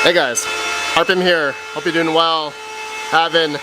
Hey guys, Harpim here. Hope you're doing well. Having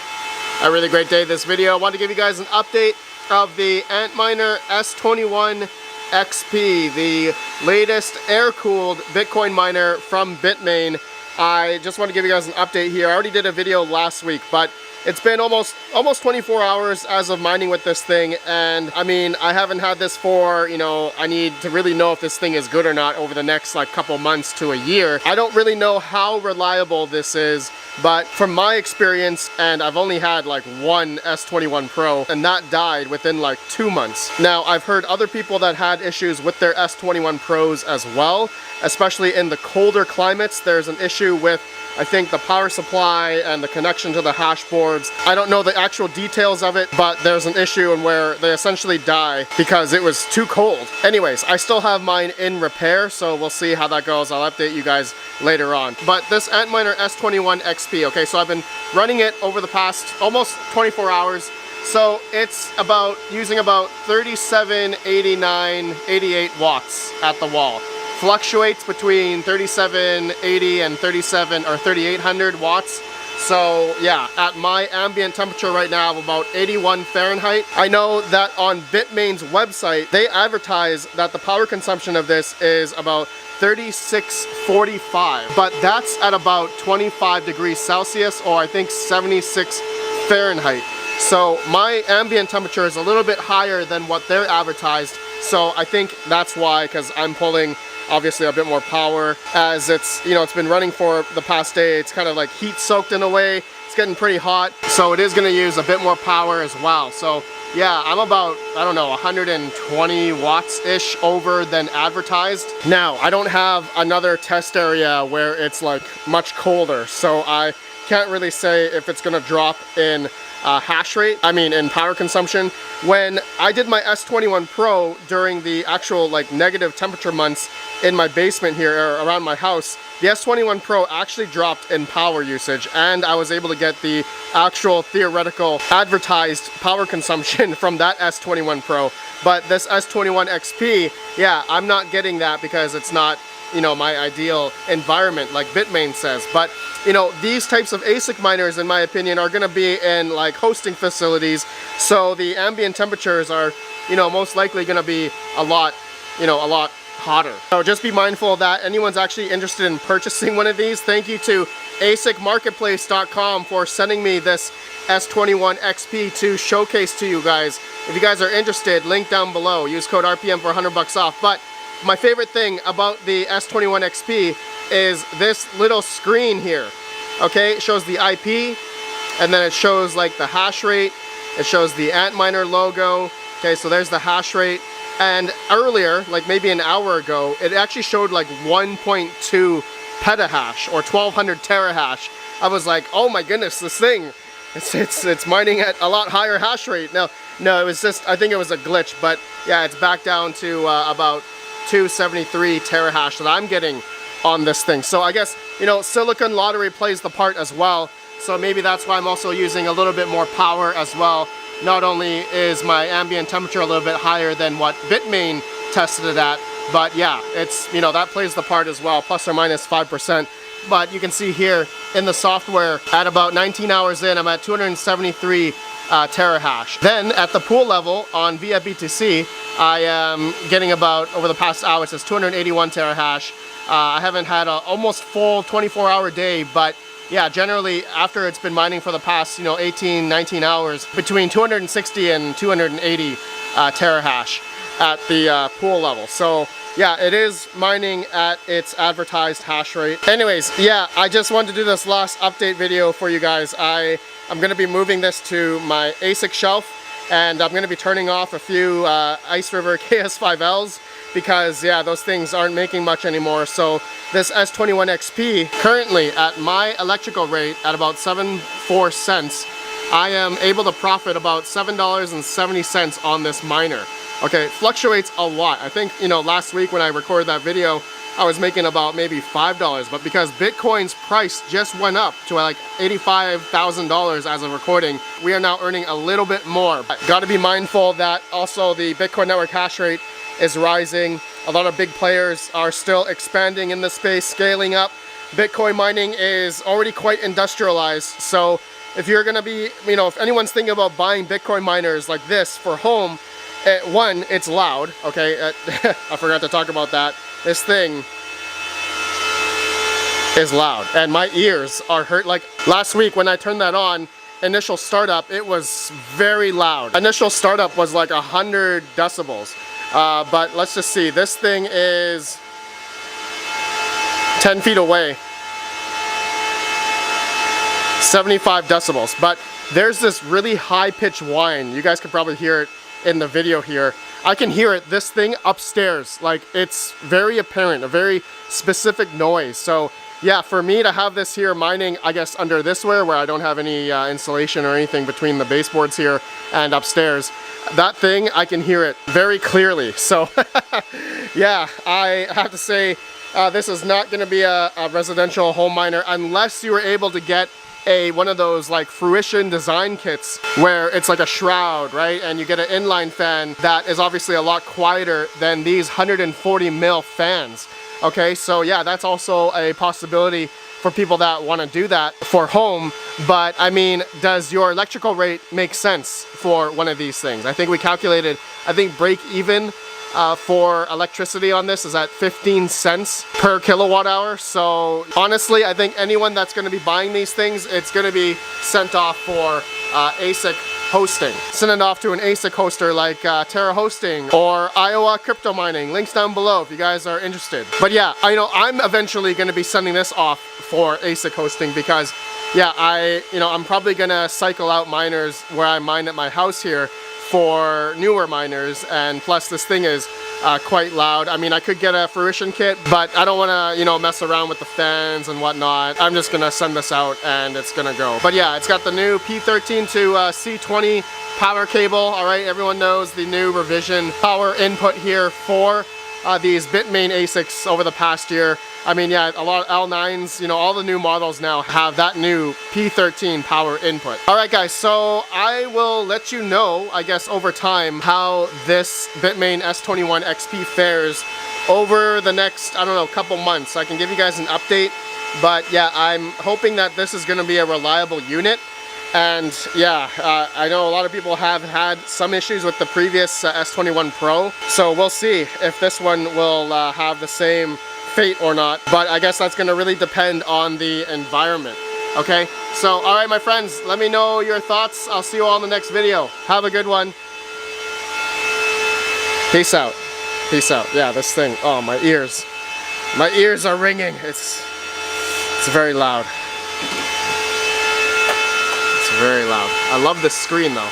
a really great day. This video, I want to give you guys an update of the Antminer S21 XP, the latest air-cooled Bitcoin miner from Bitmain. I just want to give you guys an update here. I already did a video last week, but it's been almost 24 hours as of mining with this thing, and I mean, I haven't had this for, I need to really know if this thing is good or not over the next couple months to a year. I don't really know how reliable this is, but from my experience, and I've only had one S21 Pro, and that died within 2 months. Now, I've heard other people that had issues with their S21 Pros as well, especially in the colder climates. There's an issue with, I think, the power supply and the connection to the hash boards. I don't know the actual details of it, but there's an issue in where they essentially die because it was too cold. Anyways, I still have mine in repair, so we'll see how that goes. I'll update you guys later on. But this Antminer S21 XP, okay, so I've been running it over the past almost 24 hours. So it's using about 37, 89, 88 watts at the wall. Fluctuates between 3780 and 3800 watts. So yeah, at my ambient temperature right now of about 81 Fahrenheit. I know that on Bitmain's website, they advertise that the power consumption of this is about 3645, but that's at about 25 degrees Celsius, or I think 76 Fahrenheit. So my ambient temperature is a little bit higher than what they're advertised. So I think that's why, because I'm pulling obviously a bit more power, as it's, it's been running for the past day. It's kind of heat soaked in a way. It's getting pretty hot, so it is going to use a bit more power as well. So yeah, I'm about, I don't know, 120 watts-ish over than advertised. Now, I don't have another test area where it's much colder, so I can't really say if it's going to drop in hash rate, in power consumption. When I did my S21 Pro during the actual negative temperature months in my basement here, or around my house, the S21 Pro actually dropped in power usage, and I was able to get the actual theoretical advertised power consumption from that S21 Pro. But this S21 XP, yeah, I'm not getting that because it's not, my ideal environment like Bitmain says. But these types of Asic miners, in my opinion, are going to be in hosting facilities, so the ambient temperatures are most likely going to be a lot hotter. So just be mindful of that. Anyone's actually interested in purchasing one of these, thank you to asicmarketplace.com for sending me this S21 XP to showcase to you guys. If you guys are interested, link down below. Use code RPM for 100 bucks off. But my favorite thing about the S21 XP is this little screen here. Okay, it shows the IP, and then it shows the hash rate. It shows the Antminer logo. Okay, so there's the hash rate. And earlier, maybe an hour ago, it actually showed 1.2 petahash or 1200 terahash. I was like, oh my goodness, this thing, it's mining at a lot higher hash rate. No, it was just, I think it was a glitch, but yeah, it's back down to about 273 terahash that I'm getting on this thing. So I guess, Silicon Lottery plays the part as well. So maybe that's why I'm also using a little bit more power as well. Not only is my ambient temperature a little bit higher than what Bitmain tested it at, but yeah, it's, that plays the part as well, plus or minus 5%. But you can see here in the software, at about 19 hours in, I'm at 273 terahash. Then at the pool level on via BTC, I am getting about, over the past hour, it says 281 terahash. I haven't had an almost full 24-hour day, but yeah, generally after it's been mining for the past 18, 19 hours, between 260 and 280 terahash at the pool level. So yeah, it is mining at its advertised hash rate. Anyways, yeah, I just wanted to do this last update video for you guys. I'm going to be moving this to my Asic shelf, and I'm going to be turning off a few Ice River KS5Ls because yeah, those things aren't making much anymore. So this S21 XP, currently at my electrical rate at about 74 cents, I am able to profit about $7.70 on this miner. Okay, it fluctuates a lot. I think, last week when I recorded that video, I was making about maybe $5, but because Bitcoin's price just went up to $85,000 as of recording, we are now earning a little bit more. Got to be mindful that also the Bitcoin network hash rate is rising. A lot of big players are still expanding in the space, scaling up. Bitcoin mining is already quite industrialized. So if you're gonna be, you know, if anyone's thinking about buying Bitcoin miners like this for home, one, it's loud, okay? I forgot to talk about that. This thing is loud and my ears are hurt. Like last week when I turned that on, initial startup, it was very loud. Initial startup was like 100 decibels. But let's just see, this thing is 10 feet away. 75 decibels, but there's this really high-pitched whine. You guys can probably hear it in the video here. I can hear it, this thing upstairs. Like, it's very apparent, a very specific noise. So yeah, for me to have this here mining, I guess under this where I don't have any insulation or anything between the baseboards here and upstairs, that thing, I can hear it very clearly. So yeah, I have to say this is not going to be a residential home miner unless you were able to get one of those like fruition design kits where it's like a shroud, right? And you get an inline fan that is obviously a lot quieter than these 140 mil fans. Okay, so yeah, that's also a possibility for people that want to do that for home. But I mean, does your electrical rate make sense for one of these things? I think we calculated, I think break even for electricity on this is at 15 cents per kilowatt hour. So honestly, I think anyone that's going to be buying these things, it's going to be sent off for Asic hosting. Send it off to an Asic hoster like Terra Hosting or Iowa Crypto Mining. Links down below if you guys are interested. But yeah, I know I'm eventually going to be sending this off for Asic hosting because yeah, I'm probably going to cycle out miners where I mine at my house here for newer miners, and plus this thing is quite loud. I mean, I could get a fruition kit, but I don't want to, you know, mess around with the fans and whatnot. I'm just gonna send this out and it's gonna go. But yeah, it's got the new P13 to C20 power cable. All right, everyone knows the new revision power input here for these Bitmain Asics over the past year. I mean, yeah, a lot of L9s, you know, all the new models now have that new P13 power input. All right, guys, so I will let you know, I guess, over time how this Bitmain S21 XP fares over the next, I don't know, couple months. I can give you guys an update, but yeah, I'm hoping that this is gonna be a reliable unit. And yeah, I know a lot of people have had some issues with the previous S21 Pro, so we'll see if this one will have the same fate or not. But I guess that's going to really depend on the environment. Okay, so all right, my friends, let me know your thoughts. I'll see you all in the next video. Have a good one. Peace out. Peace out. Yeah, this thing, oh, my ears are ringing. It's very loud. Very loud. I love this screen though.